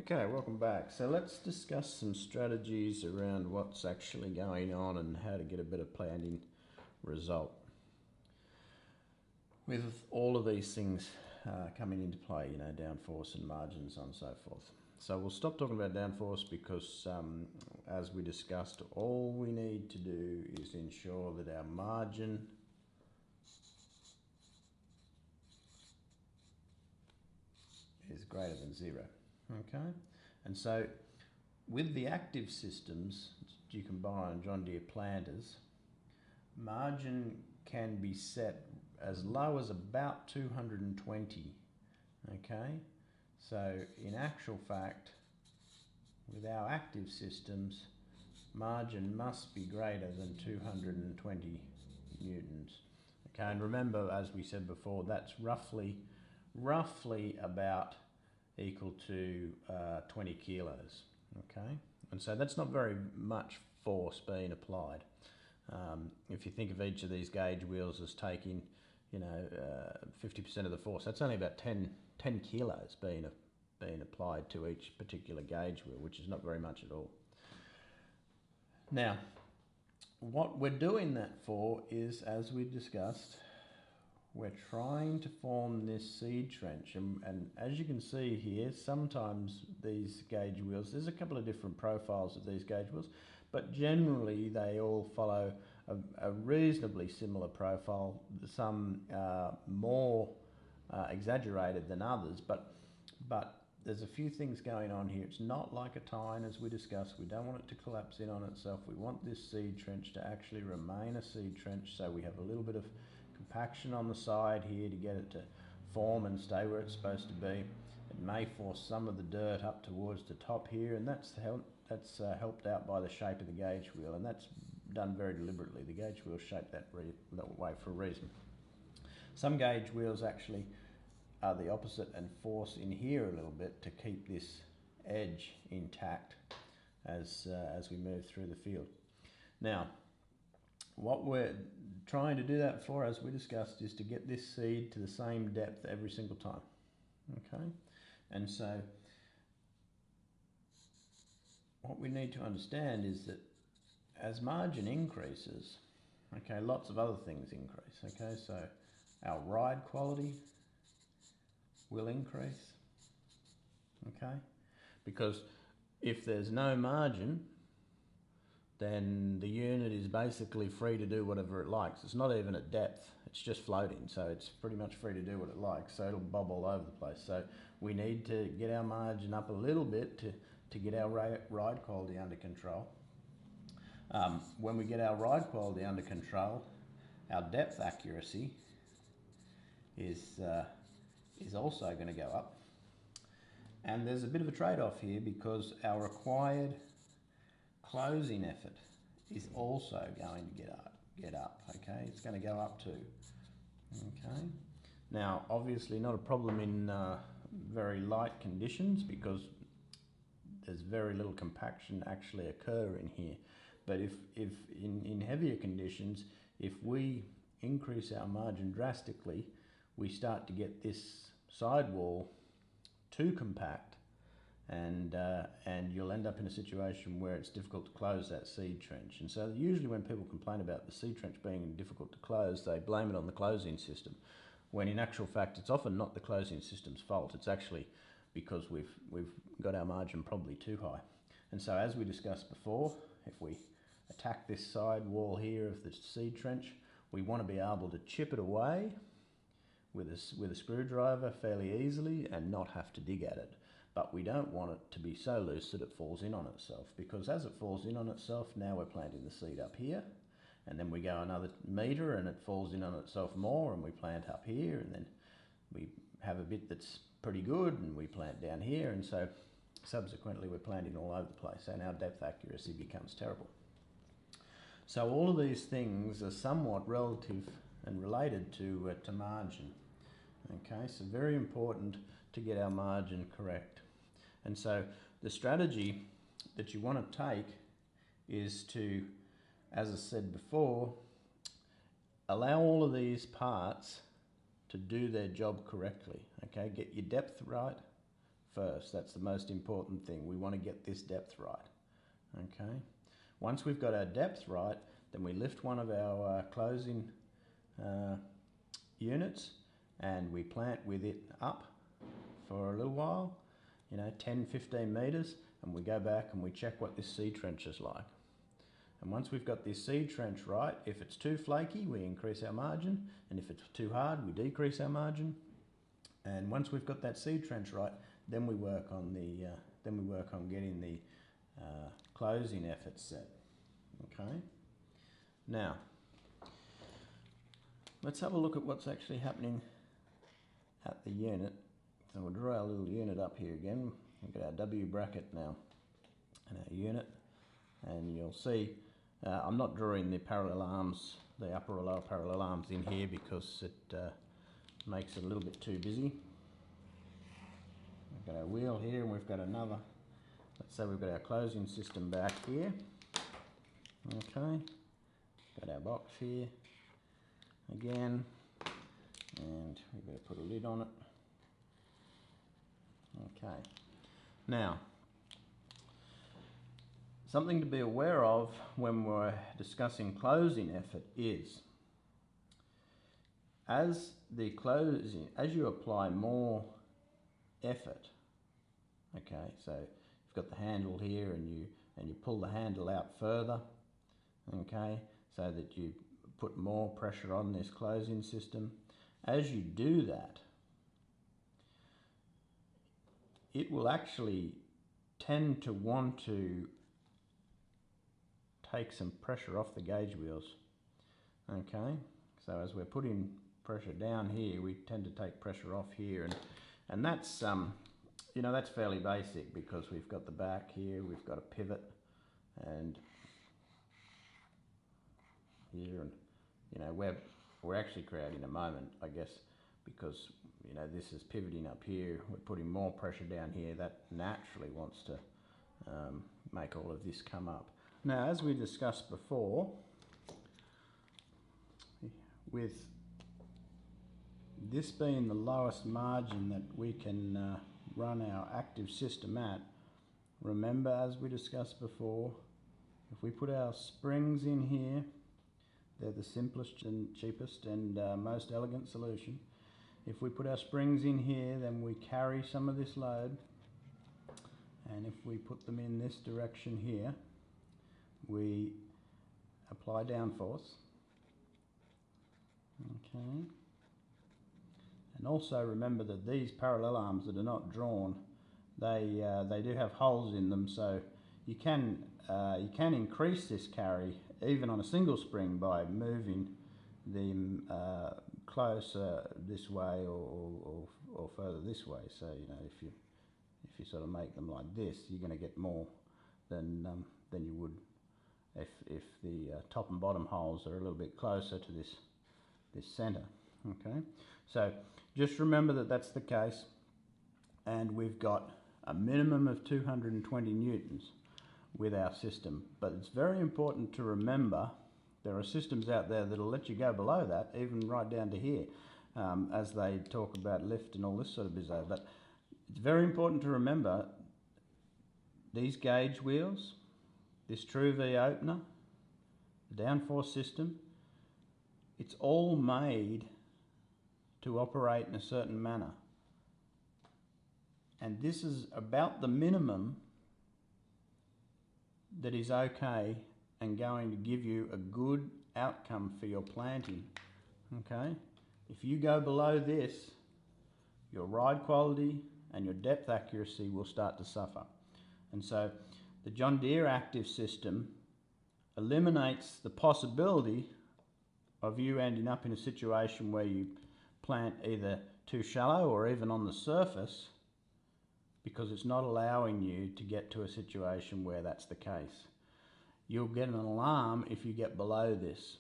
Okay, welcome back. So let's discuss some strategies around what's actually going on and how to get a better planned-in result. With all of these things coming into play, downforce and margins and so forth. So we'll stop talking about downforce because, as we discussed, all we need to do is ensure that our margin is greater than zero. Okay, and so with the active systems you can buy on John Deere planters, margin can be set as low as about 220. Okay, so in actual fact, with our active systems, margin must be greater than 220 newtons. Okay, and remember, as we said before, that's roughly about equal to 20 kilos. Okay, and so that's not very much force being applied. If you think of each of these gauge wheels as taking 50% of the force, that's only about 10 kilos being applied to each particular gauge wheel, which is not very much at all. Now, what we're doing that for is, as we discussed, we're trying to form this seed trench, and as you can see here, sometimes these gauge wheels, there's a couple of different profiles of these gauge wheels, but generally they all follow a reasonably similar profile, some more exaggerated than others, but there's a few things going on here. It's not like a tine, as we discussed. We don't want it to collapse in on itself. We want this seed trench to actually remain a seed trench, so we have a little bit of compaction on the side here to get it to form and stay where it's supposed to be. It may force some of the dirt up towards the top here, and that's helped out by the shape of the gauge wheel, and that's done very deliberately. The gauge wheel is shaped that way for a reason. Some gauge wheels actually are the opposite and force in here a little bit to keep this edge intact as we move through the field. Now, what we're trying to do that for, as we discussed, is to get this seed to the same depth every single time. Okay, and so what we need to understand is that as margin increases, okay, lots of other things increase. Okay, so our ride quality will increase. Okay, because if there's no margin, then the unit is basically free to do whatever it likes. It's not even at depth, it's just floating, so it's pretty much free to do what it likes, so it'll bob all over the place. So we need to get our margin up a little bit to get our ride quality under control. When we get our ride quality under control, our depth accuracy is also going to go up. And there's a bit of a trade-off here, because our required closing effort is also going to get up. Okay, it's going to go up too. Okay, now obviously not a problem in very light conditions, because there's very little compaction actually occurring here. But if in heavier conditions, if we increase our margin drastically, we start to get this sidewall too compact, and you'll end up in a situation where it's difficult to close that seed trench. And so usually when people complain about the seed trench being difficult to close, they blame it on the closing system, when in actual fact it's often not the closing system's fault. It's actually because we've got our margin probably too high. And so, as we discussed before, if we attack this side wall here of the seed trench, we want to be able to chip it away with a screwdriver fairly easily and not have to dig at it. But we don't want it to be so loose that it falls in on itself, because as it falls in on itself, now we're planting the seed up here, and then we go another metre and it falls in on itself more, and we plant up here, and then we have a bit that's pretty good and we plant down here, and so subsequently we're planting all over the place, and our depth accuracy becomes terrible. So all of these things are somewhat relative and related to margin. Okay, so very important to get our margin correct. And so the strategy that you want to take is to, as I said before, allow all of these parts to do their job correctly. Okay, get your depth right first. That's the most important thing. We want to get this depth right. Okay. Once we've got our depth right, then we lift one of our closing units and we plant with it up for a little while, 10-15 meters, and we go back and we check what this seed trench is like. And once we've got this seed trench right, if it's too flaky, we increase our margin, and if it's too hard, we decrease our margin. And once we've got that seed trench right, then we work on getting the closing effort set. Okay. Now, let's have a look at what's actually happening at the unit. So we'll draw our little unit up here again. We've got our W bracket now and our unit, and you'll see I'm not drawing the parallel arms, the upper or lower parallel arms in here because it makes it a little bit too busy. We've got our wheel here and we've got another, let's say we've got our closing system back here. Okay, got our box here again, and we've got to put a lid on it. Okay, now something to be aware of when we're discussing closing effort is as you apply more effort, okay, so you've got the handle here and you pull the handle out further, okay, so that you put more pressure on this closing system. As you do that, it will actually tend to want to take some pressure off the gauge wheels. Okay, so as we're putting pressure down here, we tend to take pressure off here, and that's that's fairly basic because we've got the back here, we've got a pivot, and here, and we're actually creating a moment, I guess, because this is pivoting up here, we're putting more pressure down here, that naturally wants to make all of this come up. Now, as we discussed before, with this being the lowest margin that we can run our active system at, remember, as we discussed before, if we put our springs in here, they're the simplest and cheapest and most elegant solution. If we put our springs in here, then we carry some of this load, and if we put them in this direction here, we apply downforce. Okay. And also remember that these parallel arms that are not drawn, they do have holes in them, so you can increase this carry even on a single spring by moving them closer this way or further this way. So if you sort of make them like this, you're going to get more than you would if the top and bottom holes are a little bit closer to this center. Okay, so just remember that that's the case, and we've got a minimum of 220 newtons with our system, but it's very important to remember there are systems out there that'll let you go below that, even right down to here, as they talk about lift and all this sort of bizarre. But it's very important to remember these gauge wheels, this True V opener, the downforce system, it's all made to operate in a certain manner. And this is about the minimum that is okay and going to give you a good outcome for your planting. Okay? If you go below this, your ride quality and your depth accuracy will start to suffer. And so the John Deere active system eliminates the possibility of you ending up in a situation where you plant either too shallow or even on the surface, because it's not allowing you to get to a situation where that's the case. You'll get an alarm if you get below this.